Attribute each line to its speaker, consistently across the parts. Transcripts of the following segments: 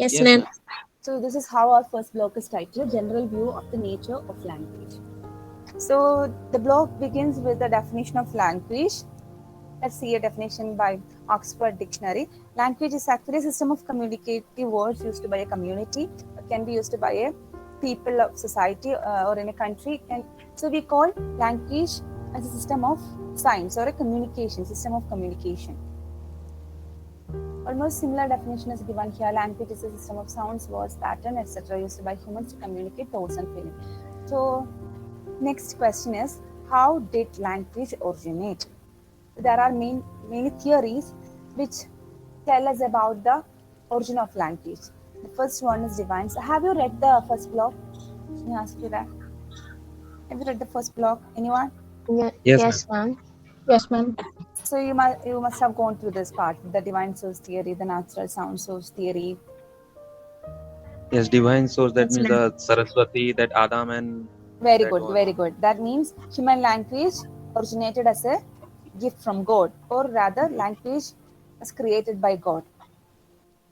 Speaker 1: Yes,
Speaker 2: Yes,
Speaker 1: ma'am.
Speaker 2: ma'am.
Speaker 3: So this is how our first block is titled, General View of the Nature of Language. So the block begins with the definition of language. Let's see a definition by Oxford Dictionary. Language is actually a system of communicative words used by a community. It can be used by a people of society or in a country. And so we call language as a system of science or a communication, system of communication. Almost similar definition is given here. Language is a system of sounds, words, pattern, etc. used by humans to communicate thoughts and feelings. So next question is, how did language originate? There are many theories which tell us about the origin of language. The first one is divine. So have you read the first block? Let me ask you that. Have you read the first block? Anyone?
Speaker 2: Yes, ma'am.
Speaker 1: Yes, ma'am.
Speaker 4: Yes, ma'am.
Speaker 3: So you must have gone through this part, the divine source theory, the natural sound source theory.
Speaker 2: Yes, divine source. That
Speaker 1: Yes,
Speaker 2: means
Speaker 1: ma'am.
Speaker 2: Saraswati, that Adam and
Speaker 3: Very
Speaker 2: that
Speaker 3: good,
Speaker 2: one.
Speaker 3: very good. That means human language originated as a gift from God, or rather, language was created by God.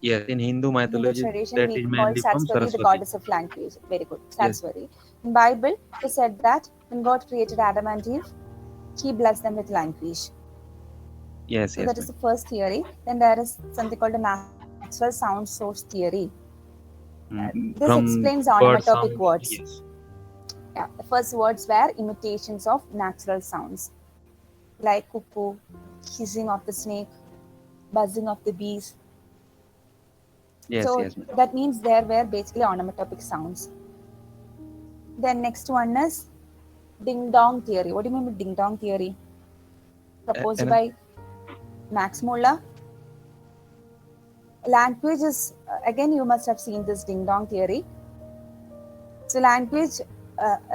Speaker 2: Yes, in Hindu
Speaker 3: In Hindu
Speaker 2: mythology,
Speaker 3: tradition,
Speaker 2: that
Speaker 3: we
Speaker 2: is
Speaker 3: call
Speaker 2: mainly from
Speaker 3: Saraswati the
Speaker 2: Saraswati.
Speaker 3: goddess of language. Very good,
Speaker 2: Yes,
Speaker 3: Saraswati. In Bible, it said that when God created Adam and Eve, He blessed them with language.
Speaker 2: yes,
Speaker 3: So
Speaker 2: yes,
Speaker 3: that is
Speaker 2: ma'am.
Speaker 3: the first theory. Then there is something called the natural sound source theory. This explains
Speaker 2: From bird
Speaker 3: onomatopic
Speaker 2: sound.
Speaker 3: words.
Speaker 2: Yes,
Speaker 3: Yeah, the first words were imitations of natural sounds like cuckoo, hissing of the snake, buzzing of the bees.
Speaker 2: yes,
Speaker 3: So
Speaker 2: yes, ma'am.
Speaker 3: that means there were basically onomatopic sounds. Then next one is ding dong theory. What do you mean by ding dong theory? Proposed
Speaker 2: And
Speaker 3: by Max Muller. Language is, again, you must have seen this ding dong theory. So language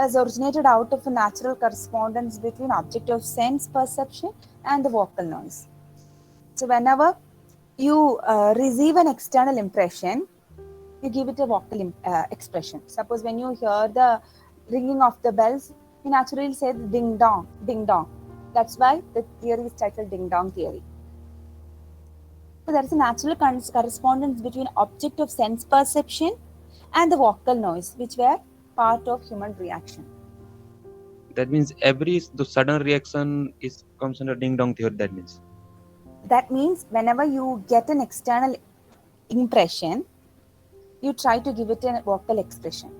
Speaker 3: is originated out of a natural correspondence between object of sense perception and the vocal noise. So whenever you receive an external impression, you give it a vocal expression. Suppose when you hear the ringing of the bells, you naturally say ding dong, ding dong. That's why the theory is titled ding dong theory. So there is a natural correspondence between object of sense perception and the vocal noise, which were part of human reaction.
Speaker 2: that means every the sudden reaction is comes under ding dong theory. That means.
Speaker 3: That means whenever you get an external impression, you try to give it a vocal expression.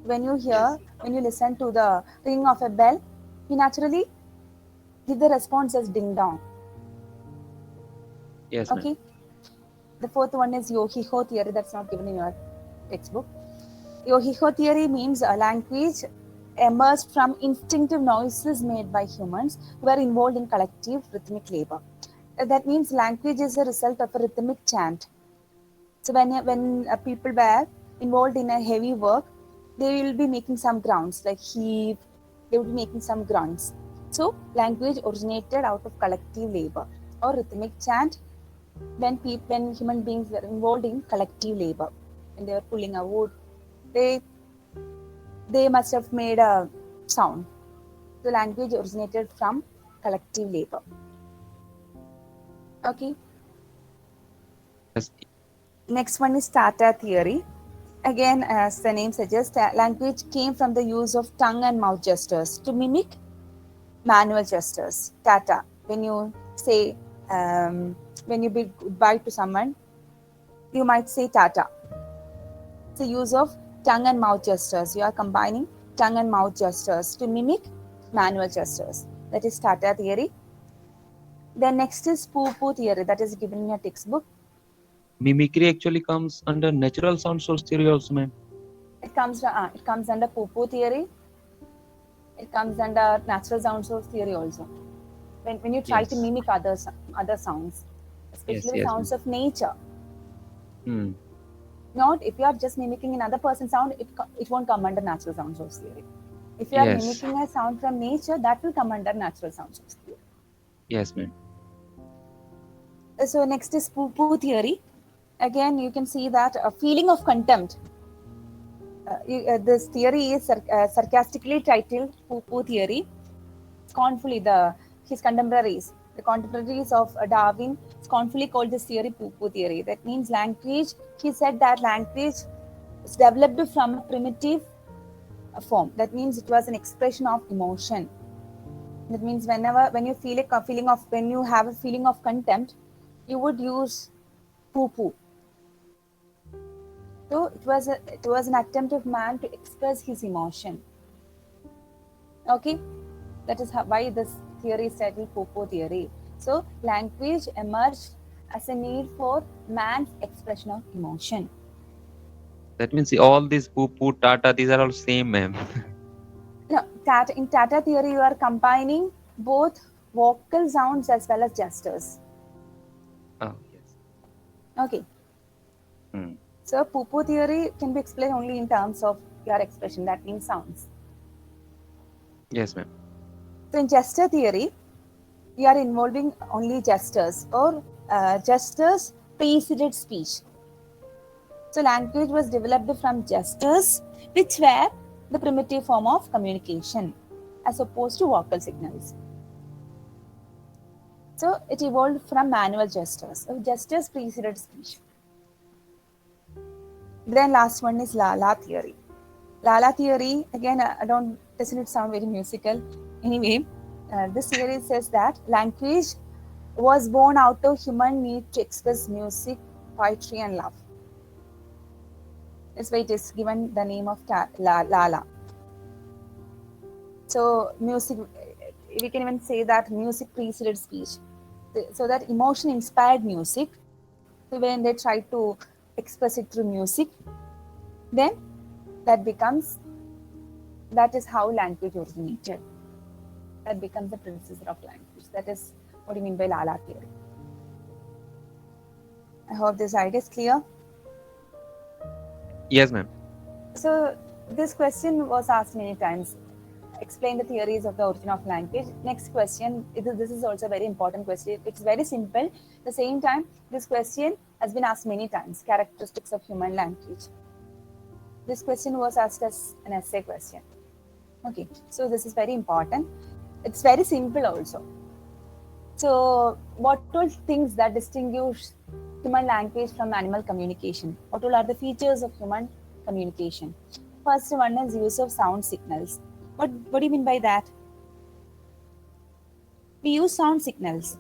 Speaker 3: When you
Speaker 2: Yes,
Speaker 3: hear, when you listen to the ringing of a bell, you naturally give the response as ding dong.
Speaker 2: yes, ma'am.
Speaker 3: Okay. The fourth one is Yohiho theory. That's not given in your textbook. Yohiho theory means a language emerged from instinctive noises made by humans who are involved in collective rhythmic labor. That means language is a result of a rhythmic chant. So when people were involved in a heavy work, they will be making some grounds like heave. They will be making some grunts. So language originated out of collective labor or rhythmic chant when human beings were involved in collective labor. When they were pulling a wood, they they must have made a sound. The language originated from collective labor. Okay.
Speaker 2: Yes,
Speaker 3: Next one is Tata theory. Again, as the name suggests, language came from the use of tongue and mouth gestures to mimic manual gestures. Tata. When you say, when you bid goodbye to someone, you might say Tata. It's the use of tongue and mouth gestures. You are combining tongue and mouth gestures to mimic manual gestures. That is Tata theory. Then next is poo poo theory, that is given in your textbook.
Speaker 2: mimicry actually comes under natural sound source theory also, ma'am.
Speaker 3: It comes under poo poo theory. It comes under natural sound source theory also. When you try to
Speaker 2: Yes,
Speaker 3: mimic other sounds,
Speaker 2: yes,
Speaker 3: especially the
Speaker 2: yes,
Speaker 3: sounds
Speaker 2: ma'am.
Speaker 3: of nature.
Speaker 2: Hmm.
Speaker 3: Not if you are just mimicking another person's sound, it won't come under natural sound source theory. If you are
Speaker 2: Yes,
Speaker 3: mimicking a sound from nature, that will come under natural sound source theory.
Speaker 2: yes, ma'am.
Speaker 3: So next is poo poo theory. Again, you can see that a feeling of contempt. This theory is sarcastically titled poo poo theory. Scornfully, his contemporaries of Darwin scornfully called this theory poo poo theory. That means language he said that language is developed from a primitive form. That means it was an expression of emotion. That means when you when you have a feeling of contempt, you would use poo poo. So it was an attempt of man to express his emotion. Okay, that is why this theory is titled poo poo theory. So language emerged as a need for man's expression of emotion.
Speaker 2: That means all these poo poo tata, these are all same, ma'am.
Speaker 3: No, in Tata theory, you are combining both vocal sounds as well as gestures.
Speaker 2: Oh, yes.
Speaker 3: Okay.
Speaker 2: Hmm.
Speaker 3: So poo poo theory can be explained only in terms of your expression. That means sounds.
Speaker 2: Yes, ma'am.
Speaker 3: So in gesture theory, we are involving only gestures, or gestures preceded speech. So language was developed from gestures, which were the primitive form of communication, as opposed to vocal signals. So it evolved from manual gestures. So gestures preceded speech. Then last one is Lala theory. Lala theory, again, doesn't it sound very musical? Anyway, this theory says that language was born out of human need to express music, poetry, and love. That's why it is given the name of Lala. So music, we can even say that music preceded speech. So that emotion inspired music. So when they try to express it through music, then that is how language originated. That becomes the predecessor of language. That is what you mean by Lala theory. I hope this idea is clear.
Speaker 2: Yes, ma'am.
Speaker 3: So this question was asked many times. Explain the theories of the origin of language. Next question, this is also a very important question. It's very simple. At the same time, this question has been asked many times. Characteristics of human language. This question was asked as an essay question. Okay, so this is very important. It's very simple also. So what all things that distinguish human language from animal communication? What all are the features of human communication? First one is use of sound signals. What do you mean by that? We use sound signals.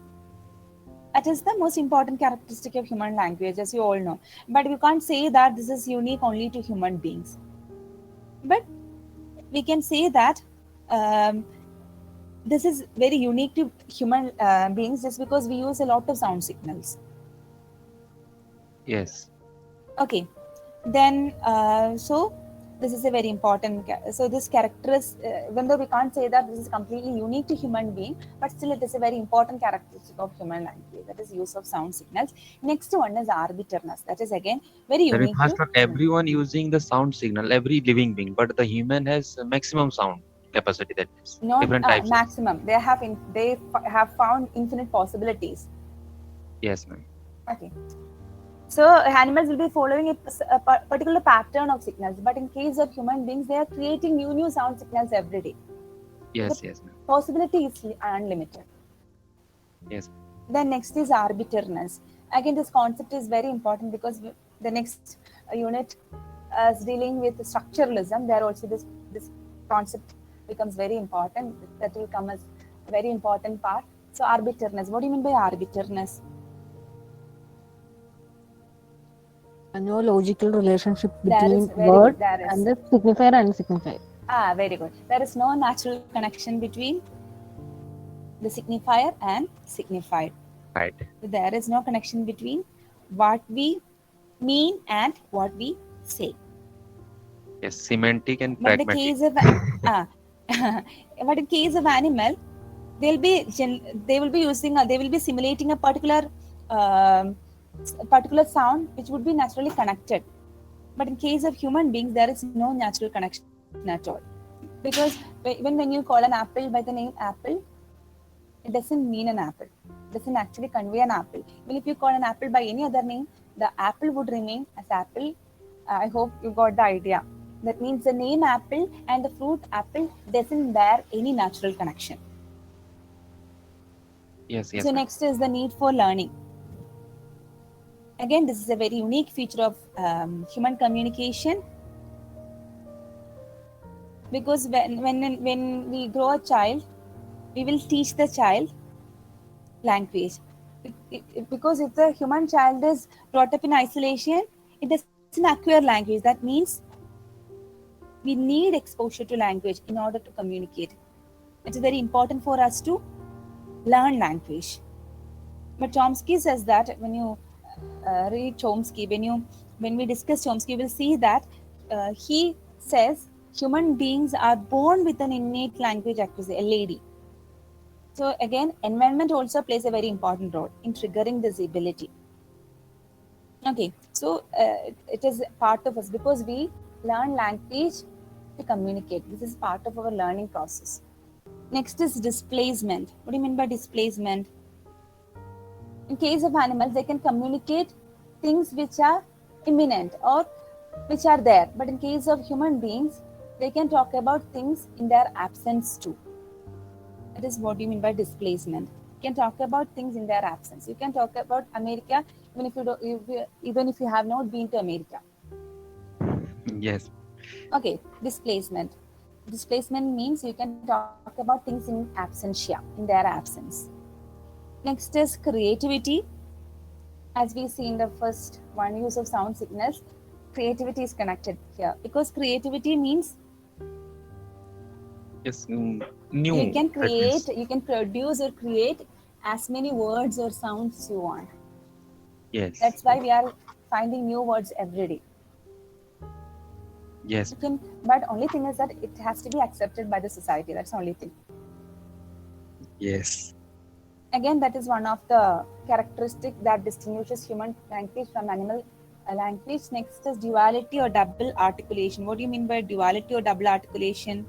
Speaker 3: That is the most important characteristic of human language, as you all know. But you can't say that this is unique only to human beings. But we can say that this is very unique to human beings just because we use a lot of sound signals.
Speaker 2: Yes.
Speaker 3: Okay, then so this is a very important. So this character is, even though we can't say that this is completely unique to human being, but still it is a very important characteristic of human language. That is use of sound signals. Next one is arbitrariness. That is again very
Speaker 2: That means
Speaker 3: unique to
Speaker 2: not
Speaker 3: human.
Speaker 2: everyone using the sound signal, every living being, but the human has a maximum sound capacity. That means
Speaker 3: Not
Speaker 2: different types of.
Speaker 3: maximum. They have found infinite possibilities.
Speaker 2: Yes, ma'am.
Speaker 3: Okay. So animals will be following a particular pattern of signals, but in case of human beings, they are creating new sound signals every day.
Speaker 2: Yes,
Speaker 3: The
Speaker 2: yes, ma'am.
Speaker 3: possibility is unlimited.
Speaker 2: Yes.
Speaker 3: Then next is arbitrariness. Again, this concept is very important because the next unit is dealing with structuralism. There also this concept becomes very important. That will come as a very important part. So arbitrariness. What do you mean by arbitrariness?
Speaker 1: No logical relationship
Speaker 3: There is
Speaker 1: between
Speaker 3: very good.
Speaker 1: word
Speaker 3: There
Speaker 1: and
Speaker 3: is
Speaker 1: the signifier and signifier.
Speaker 3: very good. There is no natural connection between the signifier and signified.
Speaker 2: Right.
Speaker 3: There is no connection between what we mean and what we say.
Speaker 2: Yes, semantic and
Speaker 3: But in the
Speaker 2: pragmatic.
Speaker 3: case of but in case of animal, they will be using they will be simulating a particular sound which would be naturally connected. But in case of human beings, there is no natural connection at all, because when you call an apple by the name apple, it doesn't mean an apple. It doesn't actually convey an apple. Even if you call an apple by any other name, the apple would remain as apple. I hope you got the idea. That means the name apple and the fruit apple doesn't bear any natural connection.
Speaker 2: Yes, yes,
Speaker 3: So
Speaker 2: ma'am.
Speaker 3: next is the need for learning. Again, this is a very unique feature of human communication, because when we grow a child, we will teach the child language. Because if the human child is brought up in isolation, it doesn't acquire language. That means we need exposure to language in order to communicate. It is very important for us to learn language. But Chomsky says that when you read Chomsky, when we discuss Chomsky, we'll see that he says human beings are born with an innate language acquisition, LAD. So again, environment also plays a very important role in triggering this ability. Okay, so it is part of us because we learn language to communicate. This is part of our learning process. Next is displacement. What do you mean by displacement? In case of animals, they can communicate things which are imminent or which are there. But in case of human beings, they can talk about things in their absence too. That is what you mean by displacement. You can talk about things in their absence. You can talk about America even if you have not been to America.
Speaker 2: Yes.
Speaker 3: Okay, displacement. Displacement means you can talk about things in absentia, in their absence. Next is creativity. As we see in the first one, use of sound signals, creativity is connected here because creativity means
Speaker 2: Yes. New.
Speaker 3: you can
Speaker 2: that
Speaker 3: create,
Speaker 2: means-
Speaker 3: you can produce or create as many words or sounds you want.
Speaker 2: Yes.
Speaker 3: That's why we are finding new words every day.
Speaker 2: Yes.
Speaker 3: But only thing is that it has to be accepted by the society. That's the only thing.
Speaker 2: Yes.
Speaker 3: Again, that is one of the characteristics that distinguishes human language from animal language. Next is duality or double articulation. What do you mean by duality or double articulation?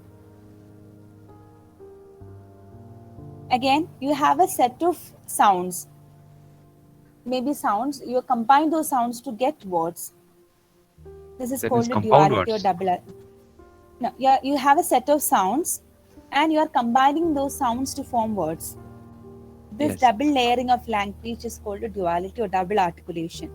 Speaker 3: Again, you have a set of sounds. Maybe sounds, you combine those sounds to get words. This is
Speaker 2: That
Speaker 3: called
Speaker 2: means
Speaker 3: a
Speaker 2: compound
Speaker 3: duality
Speaker 2: words.
Speaker 3: or double. No, you have a set of sounds and you are combining those sounds to form words. This
Speaker 2: Yes.
Speaker 3: double layering of language is called a duality or double articulation.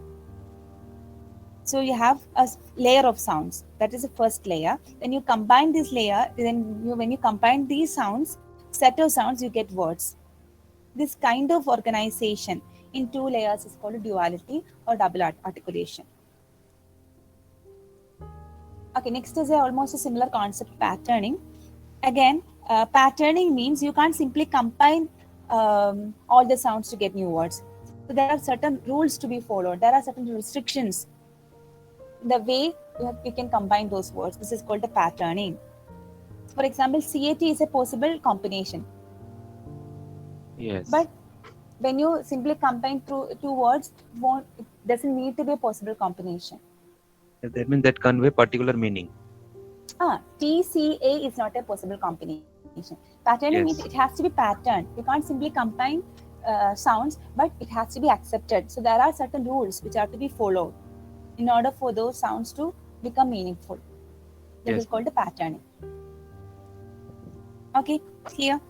Speaker 3: So you have a layer of sounds. That is the first layer. Then you combine this layer. When you combine these sounds, set of sounds, you get words. This kind of organization in two layers is called a duality or double articulation. Okay, next is almost a similar concept, patterning. Again, patterning means you can't simply combine all the sounds to get new words. So there are certain rules to be followed. There are certain restrictions. The way you can combine those words. This is called the patterning. For example, CAT is a possible combination.
Speaker 2: Yes.
Speaker 3: But when you simply combine two words, it doesn't need to be a possible combination.
Speaker 2: That means that convey particular meaning.
Speaker 3: TCA is not a possible combination. Patterning means
Speaker 2: Yes.
Speaker 3: it has to be patterned. You can't simply combine sounds, but it has to be accepted. So there are certain rules which have to be followed in order for those sounds to become meaningful. This
Speaker 2: Yes.
Speaker 3: is called the patterning. Okay, clear?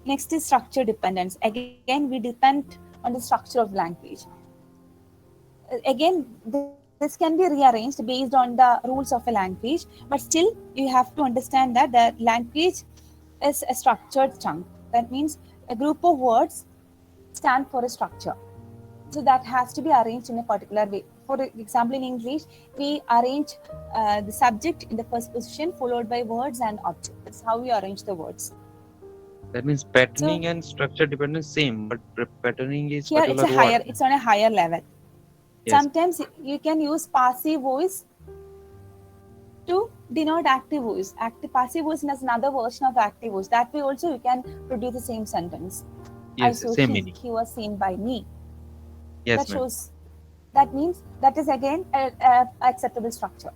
Speaker 3: Next is structure dependence. Again, we depend on the structure of language. Again, this can be rearranged based on the rules of a language, but still you have to understand that the language is a structured chunk. That means a group of words stand for a structure. So that has to be arranged in a particular way. For example, in English, we arrange the subject in the first position, followed by words and object. That's how we arrange the words.
Speaker 2: That means patterning and structure dependence same, but patterning is
Speaker 3: Here it's
Speaker 2: particular word.
Speaker 3: it's on a higher level.
Speaker 2: Yes.
Speaker 3: Sometimes you can use passive voice to denote active voice. Passive voice is another version of active voice. That way also you can produce the same sentence.
Speaker 2: Yes.
Speaker 3: I saw
Speaker 2: Same meaning.
Speaker 3: he was seen by me.
Speaker 2: Yes,
Speaker 3: That
Speaker 2: ma'am.
Speaker 3: shows. That means that is again a acceptable structure.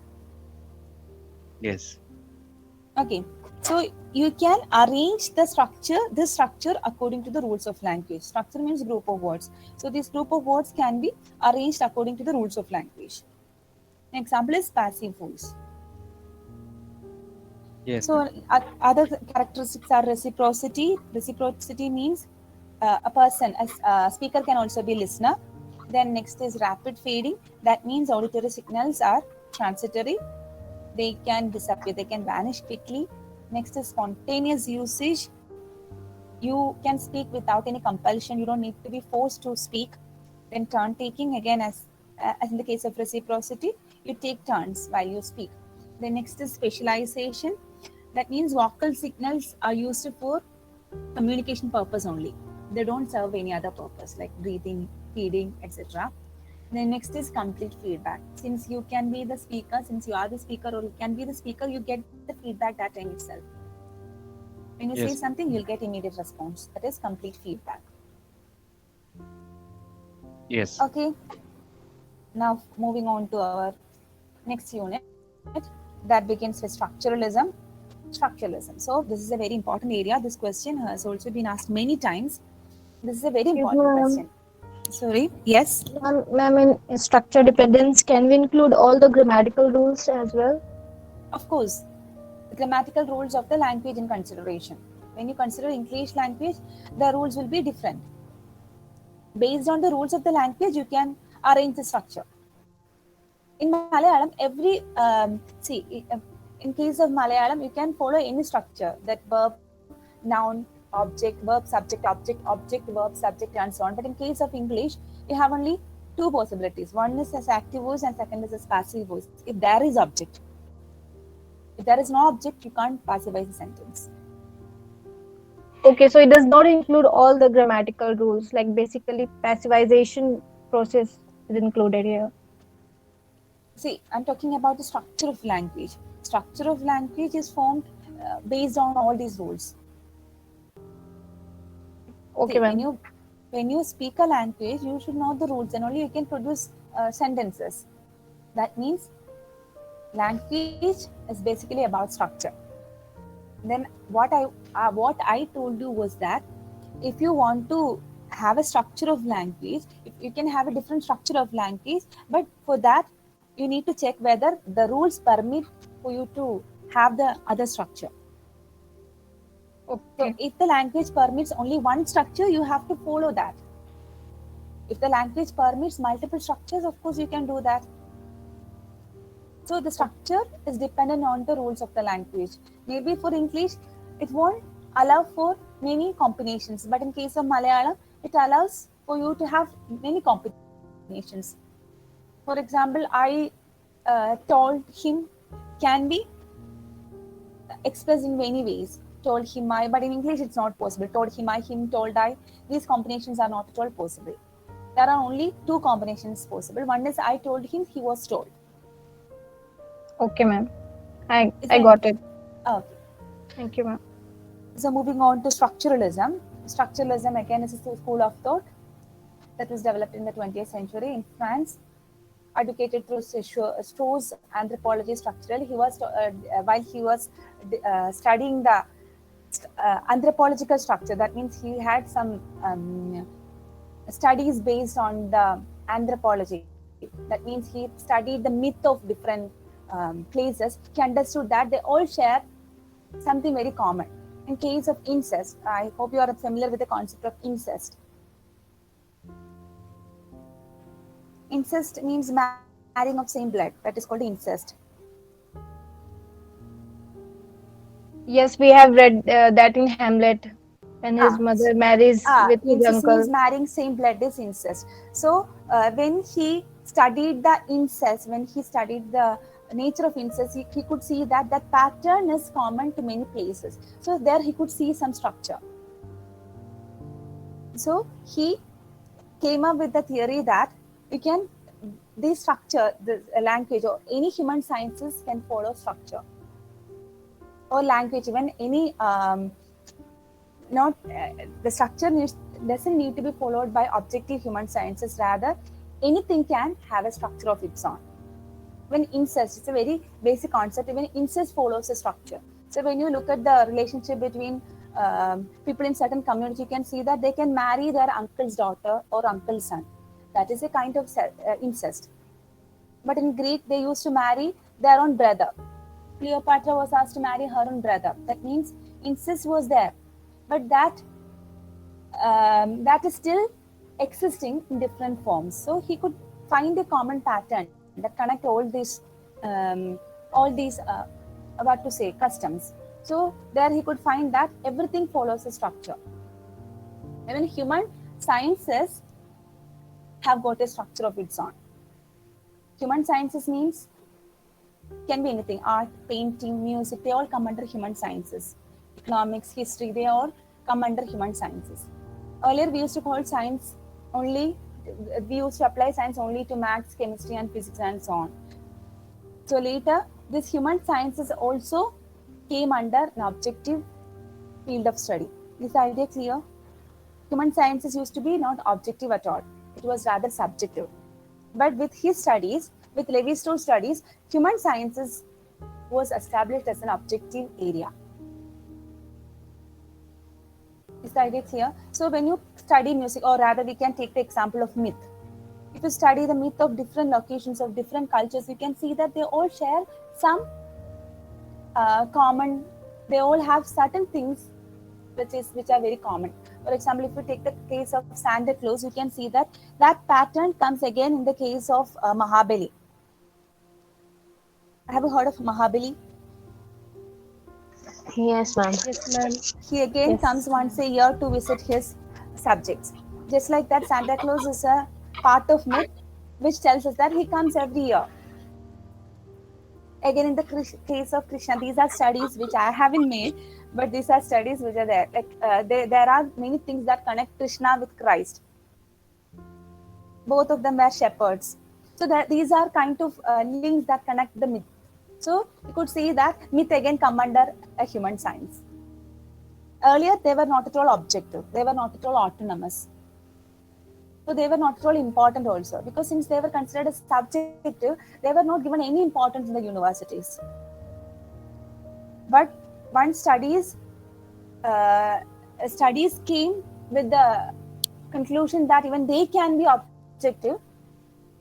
Speaker 2: Yes.
Speaker 3: Okay, so you can arrange this structure according to the rules of language. Structure means group of words. So this group of words can be arranged according to the rules of language. An example is passive voice.
Speaker 2: Yes.
Speaker 3: So other characteristics are reciprocity. Reciprocity means a person, a speaker can also be listener. Then next is rapid fading. That means auditory signals are transitory. They can disappear, they can vanish quickly. Next is spontaneous usage. You can speak without any compulsion. You don't need to be forced to speak. Then turn taking, again as in the case of reciprocity, you take turns while you speak. The next is specialization. That means vocal signals are used for communication purpose only. They don't serve any other purpose like breathing, feeding, etc. Then next is complete feedback. Since you can be the speaker, since you are the speaker or you can be the speaker, you get the feedback that time itself. When you say
Speaker 2: Yes.
Speaker 3: something, you'll get immediate response. That is complete feedback.
Speaker 2: Yes.
Speaker 3: Okay. Now moving on to our next unit that begins with structuralism. Structuralism. So this is a very important area. This question has also been asked many times. This is a very
Speaker 4: Yes,
Speaker 3: important
Speaker 4: ma'am.
Speaker 3: question. Sorry. Yes.
Speaker 4: Ma'am, in structure dependence, can we include all the grammatical rules as well?
Speaker 3: Of course, the grammatical rules of the language in consideration. When you consider English language, the rules will be different. Based on the rules of the language, you can arrange the structure. In Malayalam, in case of Malayalam, you can follow any structure, that verb, noun, object, verb, subject, object, verb, subject, and so on. But in case of English, you have only two possibilities. One is as active voice and second is as passive voice. If there is object. If there is no object, you can't passivize the sentence.
Speaker 4: Okay, so it does not include all the grammatical rules, like basically passivization process is included here.
Speaker 3: See, I'm talking about the structure of language. Structure of language is formed based on all these rules.
Speaker 4: Okay,
Speaker 3: See,
Speaker 4: ma'am.
Speaker 3: when you speak a language, you should know the rules, and only you can produce sentences. That means language is basically about structure. Then what I told you was that if you want to have a structure of language, if you can have a different structure of language, but for that you need to check whether the rules permit for you to have the other structure. So
Speaker 4: Okay.
Speaker 3: if the language permits only one structure, you have to follow that. If the language permits multiple structures, of course you can do that. So the structure is dependent on the rules of the language. Maybe for English, it won't allow for many combinations, but in case of Malayalam, it allows for you to have many combinations. For example, I told him can be expressed in many ways. Told him I, but in English it's not possible. Told him I, him, told I. These combinations are not at all possible. There are only two combinations possible. One is I told him, he was told.
Speaker 4: Okay, ma'am. I
Speaker 3: Is there
Speaker 4: got it.
Speaker 3: Okay.
Speaker 4: Thank you, ma'am.
Speaker 3: So moving on to structuralism. Structuralism again is a school of thought that was developed in the 20th century in France, educated through Strauss anthropology structural. He was while he was studying the anthropological structure. That means he had some studies based on the anthropology. That means he studied the myth of different places. He understood that they all share something very common. In case of incest, I hope you are familiar with the concept of incest. Incest means marrying of same blood. That is called incest.
Speaker 4: Yes, we have read that in Hamlet, when his mother marries with his
Speaker 3: Incest means
Speaker 4: uncle.
Speaker 3: marrying same blood is incest. So when he studied the incest, when he studied the nature of incest, he could see that that pattern is common to many places. So there he could see some structure. So he came up with the theory that you can, this structure, the language or any human sciences can follow structure. Or language, even any the structure doesn't need to be followed by objective human sciences. Rather, anything can have a structure of its own. When incest, it's a very basic concept. Even incest follows a structure. So when you look at the relationship between people in certain community, you can see that they can marry their uncle's daughter or uncle's son. That is a kind of incest. But in Greek, they used to marry their own brother. Cleopatra was asked to marry her own brother. That means incest was there, but that is still existing in different forms. So he could find a common pattern that connect all these customs. So there he could find that everything follows a structure. Even human sciences have got a structure of its own. Human sciences means can be anything: art, painting, music, they all come under human sciences. Economics, history, they all come under human sciences. Earlier we used to call science only, we used to apply science only to maths, chemistry and physics and so on. So later this human sciences also came under an objective field of study. Is the idea clear? Human sciences used to be not objective at all. It was rather subjective. But with his studies, with Levi-Strauss studies, human sciences was established as an objective area. Is the idea clear? So when you study music, or rather we can take the example of myth. If you study the myth of different locations, of different cultures, you can see that they all share some common, they all have certain things which are very common. For example, if you take the case of Santa Claus, you can see that pattern comes again in the case of Mahabali. Have you heard of Mahabali?
Speaker 5: Yes, ma'am.
Speaker 4: Yes, ma'am.
Speaker 3: He again comes once a year to visit his subjects. Just like that, Santa Claus is a part of myth which tells us that he comes every year. Again, in the case of Krishna, these are studies which I haven't made, but these are studies which are there. Like there are many things that connect Krishna with Christ. Both of them were shepherds. So that these are kind of links that connect the myth. So you could see that myth again come under a human science. Earlier, they were not at all objective. They were not at all autonomous. So they were not at all important also, because since they were considered as subjective, they were not given any importance in the universities. But once studies came with the conclusion that even they can be objective,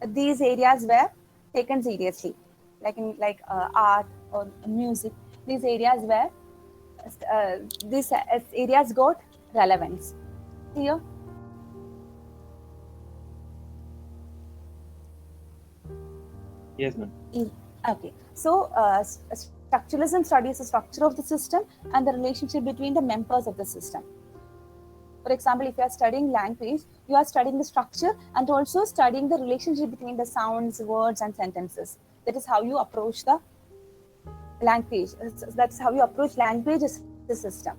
Speaker 3: these areas were taken seriously, like in art or music. These areas were these areas got relevance. Clear?
Speaker 2: Yes, ma'am.
Speaker 3: Okay. So structuralism studies the structure of the system and the relationship between the members of the system. For example, if you are studying language, you are studying the structure and also studying the relationship between the sounds, words, and sentences. That is how you approach the language. That's how you approach language as a system.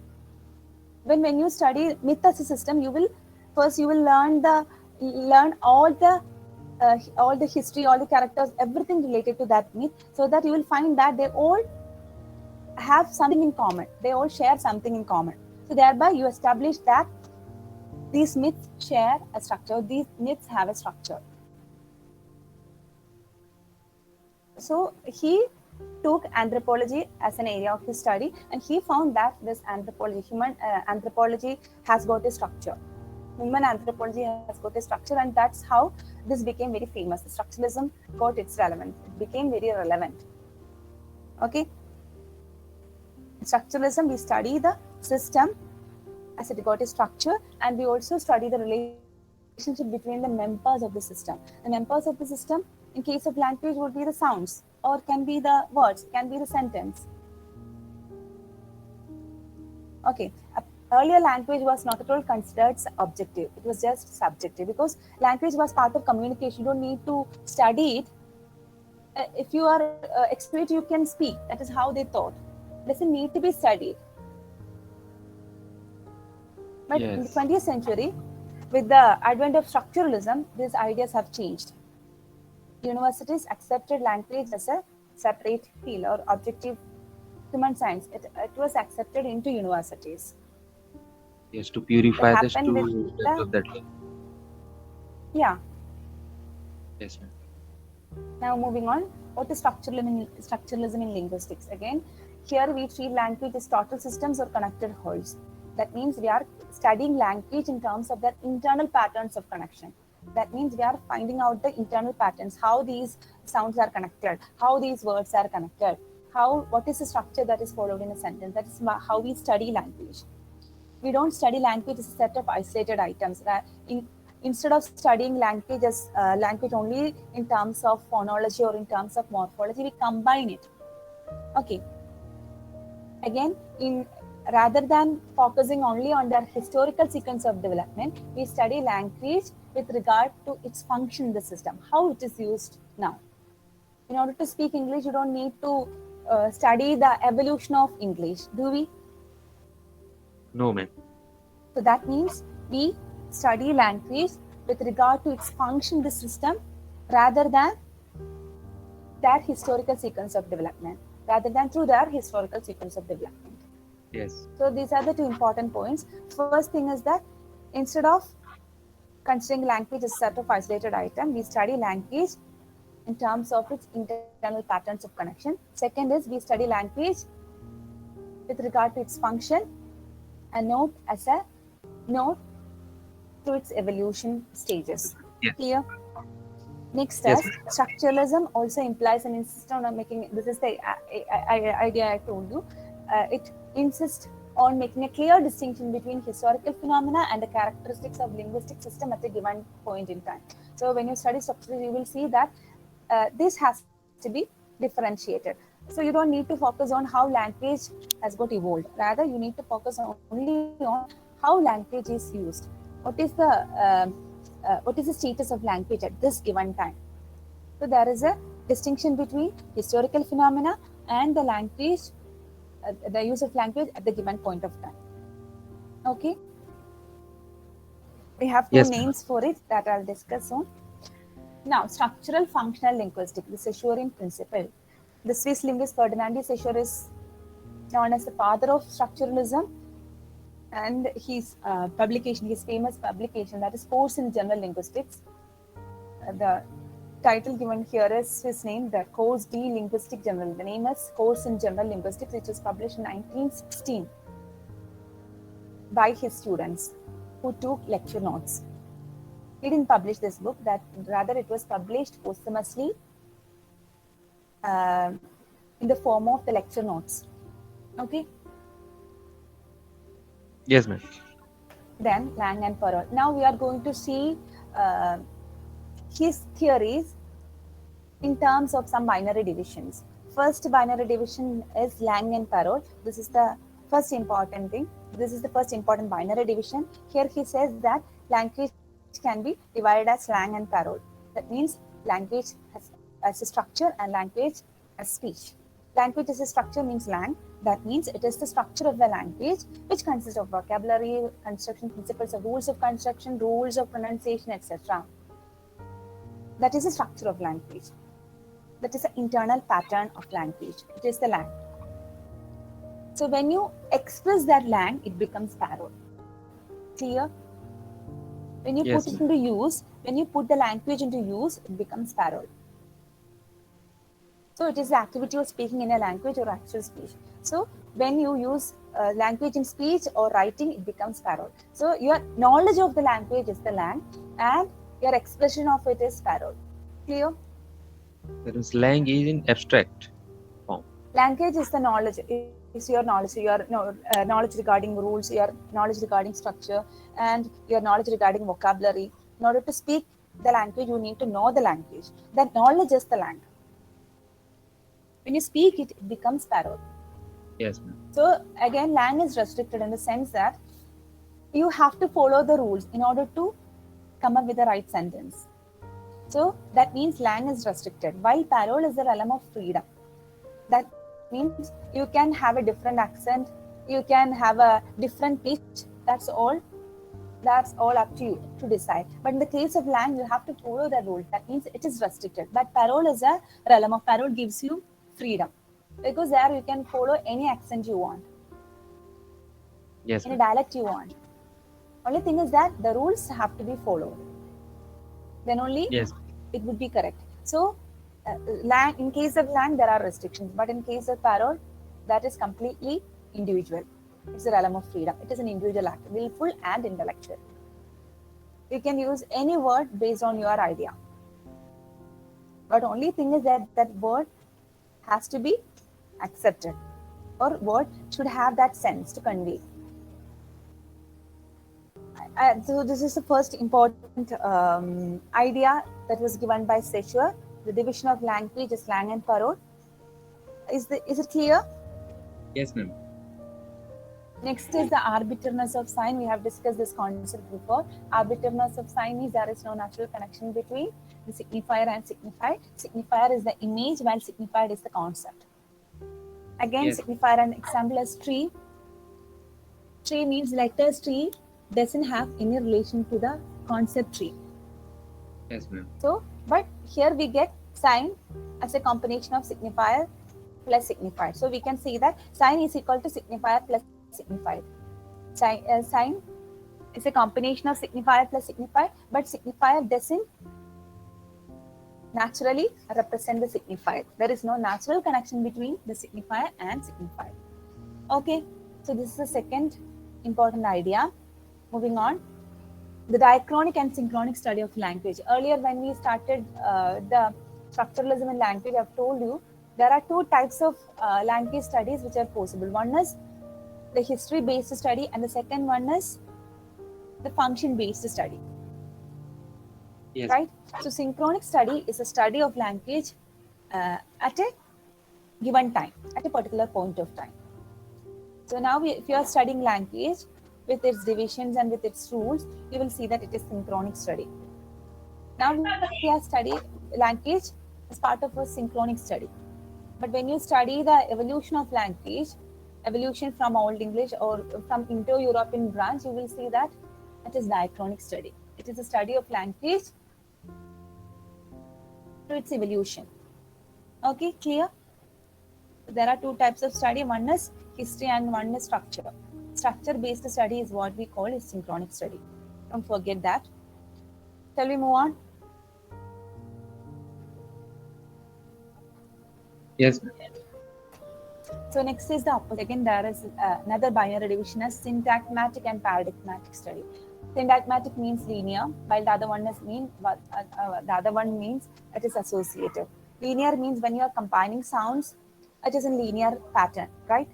Speaker 3: When you study myth as a system, you will learn all the history, all the characters, everything related to that myth, so that you will find that they all have something in common. They all share something in common. So thereby you establish that these myths share a structure. These myths have a structure. So he took anthropology as an area of his study, and he found that this human anthropology has got a structure. Human anthropology has got a structure, and that's how this became very famous. The structuralism got its relevance. It became very relevant. Okay. Structuralism, we study the system as it got a structure, and we also study the relationship between the members of the system. The members of the system, in case of language, would be the sounds, or can be the words, can be the sentence. Okay. Earlier, language was not at all considered objective. It was just subjective, because language was part of communication. You don't need to study it. If you are expert, you can speak. That is how they thought. It doesn't need to be studied. But in the 20th century, with the advent of structuralism, these ideas have changed. Universities accepted language as a separate field or objective human science. It was accepted into universities.
Speaker 2: Yes, to purify the students of that.
Speaker 3: Yeah.
Speaker 2: Yes, ma'am.
Speaker 3: Now moving on, what is structuralism in linguistics? Again, here we treat language as total systems or connected wholes. That means we are studying language in terms of their internal patterns of connection. That means we are finding out the internal patterns, how these sounds are connected, how these words are connected, what is the structure that is followed in a sentence. That is how we study language. We don't study language as a set of isolated items. instead of studying language as language only in terms of phonology or in terms of morphology, we combine it. Okay. Again, rather than focusing only on the historical sequence of development, we study language with regard to its function in the system, how it is used now. In order to speak English, you don't need to study the evolution of English, do we?
Speaker 2: No, ma'am.
Speaker 3: So that means we study language with regard to its function in the system rather than their historical sequence of development, rather than through their historical sequence of development.
Speaker 2: Yes.
Speaker 3: So these are the two important points. First thing is that instead of considering language as a set of isolated items, we study language in terms of its internal patterns of connection. Second is we study language with regard to its function and note as a note through its evolution stages.
Speaker 2: Yes.
Speaker 3: Clear? Next
Speaker 2: Yes.
Speaker 3: is structuralism also implies an insistence on making, this is the idea I told you, it insists on making a clear distinction between historical phenomena and the characteristics of linguistic system at a given point in time. So when you study structuralism, you will see that this has to be differentiated. So you don't need to focus on how language has got evolved. Rather, you need to focus only on how language is used. What is the status of language at this given time? So there is a distinction between historical phenomena and the language, the use of language at the given point of time. Okay. We have two
Speaker 2: Yes, ma'am.
Speaker 3: names for it that I'll discuss soon. Now, structural functional linguistics, the Saussurian principle. The Swiss linguist Ferdinand de Saussure is known as the father of structuralism, and his publication, his famous publication, that is Course in General Linguistics. The title given here is his name, the Course de Linguistique General. The name is Course in General Linguistics, which was published in 1916 by his students who took lecture notes. He didn't publish this book, that rather it was published posthumously in the form of the lecture notes. Okay.
Speaker 2: Yes, ma'am.
Speaker 3: Then Lang and Perrault. Now we are going to see his theories in terms of some binary divisions. First binary division is Lang and Perrault. This is the first important thing. This is the first important binary division. Here he says that language can be divided as Lang and Perrault. That means language as a structure and language as speech. Language as a structure means Lang. That means it is the structure of the language which consists of vocabulary, construction principles, of rules of construction, rules of pronunciation, etc. That is the structure of language. That is the internal pattern of language. It is the Lang. So when you express that Lang, it becomes Perrault. Clear? When you
Speaker 2: Yes,
Speaker 3: put it into use, when you put the language into use, it becomes Perrault. So it is the activity of speaking in a language or actual speech. So when you use language in speech or writing, it becomes Perrault. So your knowledge of the language is the Lang, and your expression of it is Perrault. Clear?
Speaker 2: That means Lang is in abstract form.
Speaker 3: Language is the knowledge. Is your knowledge. So your knowledge regarding rules, your knowledge regarding structure, and your knowledge regarding vocabulary. In order to speak the language, you need to know the language. That knowledge is the Lang. When you speak it, it becomes Perrault.
Speaker 2: Yes, ma'am.
Speaker 3: So again, Lang is restricted in the sense that you have to follow the rules in order to come up with the right sentence. So that means Lang is restricted, while Perrault is the realm of freedom. That means you can have a different accent, you can have a different pitch. That's all up to you to decide. But in the case of Lang, you have to follow the rules. That means it is restricted. But Perrault is a realm of Perrault gives you freedom, because there you can follow any accent you want,
Speaker 2: Yes,
Speaker 3: any
Speaker 2: ma'am.
Speaker 3: dialect you want. Only thing is that the rules have to be followed. Then only
Speaker 2: Yes.
Speaker 3: it would be correct. So, Lang, in case of Lang, there are restrictions, but in case of Perrault, that is completely individual. It's a realm of freedom. It is an individual act, willful and intellectual. You can use any word based on your idea. But only thing is that that word has to be accepted, or word should have that sense to convey. So this is the first important idea that was given by Saussure. The division of language is slang and parole. Is it clear?
Speaker 2: Yes, ma'am.
Speaker 3: Next is the arbitrariness of sign. We have discussed this concept before. Arbitrariness of sign means there is no natural connection between the signifier and signified. Signifier is the image, while signified is the concept. Again,
Speaker 2: Yes.
Speaker 3: signifier, an example is tree. Tree means letters tree doesn't have any relation to the concept tree.
Speaker 2: Yes, ma'am.
Speaker 3: So, but here we get sign as a combination of signifier plus signified. So we can see that sign is equal to signifier plus signified. Sign is a combination of signifier plus signified, but signifier doesn't naturally represent the signified. There is no natural connection between the signifier and signified. Okay, so this is the second important idea. Moving on, the diachronic and synchronic study of language. Earlier, when we started the structuralism in language, I've told you there are two types of language studies which are possible. One is the history-based study, and the second one is the function-based study.
Speaker 2: Yes.
Speaker 3: Right? So synchronic study is a study of language at a given time, at a particular point of time. So now if you are studying language with its divisions and with its rules, you will see that it is synchronic study. Now we are studying language as part of a synchronic study. But when you study the evolution of language, evolution from Old English or from Indo-European branch, you will see that it is diachronic study. It is a study of language to its evolution. Okay, clear? There are two types of study. One is history and one is structure. Structure-based study is what we call is synchronic study. Don't forget that. Shall we move on?
Speaker 2: Yes.
Speaker 3: So next is the opposite. Again, there is another binary division as syntagmatic and paradigmatic study. Syntagmatic means linear, while the other one means it is associative. Linear means when you are combining sounds, it is in linear pattern, right?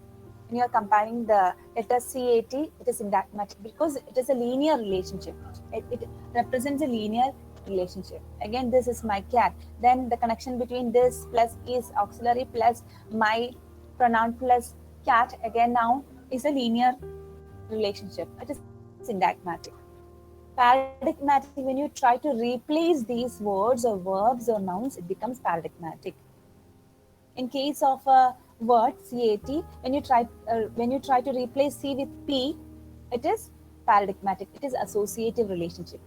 Speaker 3: When you are combining the letter CAT, it is syntagmatic because it is a linear relationship. It represents a linear relationship. Again, this is my cat. Then the connection between this plus is auxiliary plus my pronoun plus cat, again now is a linear relationship. It is syntagmatic. Paradigmatic, when you try to replace these words or verbs or nouns, it becomes paradigmatic. In case of a word CAT, when you try to replace C with P, it is paradigmatic. It is associative relationship.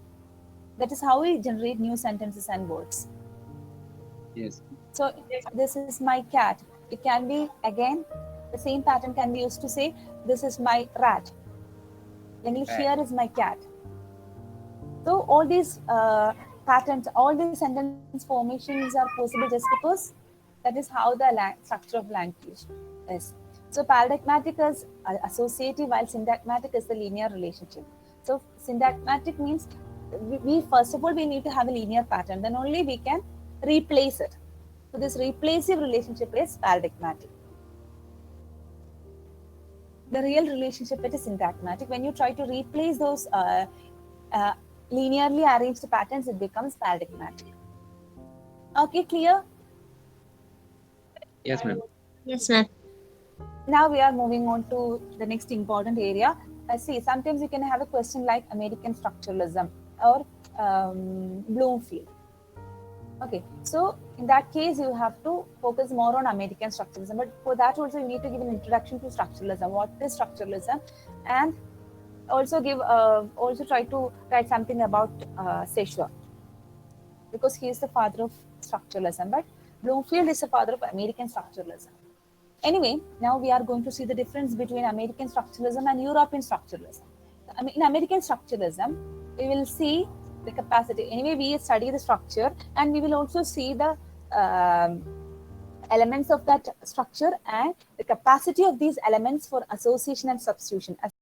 Speaker 3: That is how we generate new sentences and words.
Speaker 2: Yes.
Speaker 3: So this is my cat. It can be, again, the same pattern can be used to say, this is my rat. English here is my cat. So all these patterns, all these sentence formations are possible just because that is how the structure of language is. So paradigmatic is associative, while syntagmatic is the linear relationship. So syntagmatic means we first of all we need to have a linear pattern, then only we can replace it. So this replacive relationship is paradigmatic. The real relationship is syntagmatic. When you try to replace those linearly arranged patterns, it becomes paradigmatic. Okay, clear?
Speaker 2: Yes, ma'am.
Speaker 4: Yes, ma'am.
Speaker 3: Now we are moving on to the next important area. See, sometimes you can have a question like American structuralism or Bloomfield. Okay, so in that case, you have to focus more on American structuralism. But for that also, you need to give an introduction to structuralism. What is structuralism? And also try to write something about Saussure, because he is the father of structuralism. But Bloomfield is the father of American structuralism. Anyway, now we are going to see the difference between American structuralism and European structuralism. In American structuralism, we will see the capacity. Anyway, we study the structure and we will also see the elements of that structure and the capacity of these elements for association and substitution.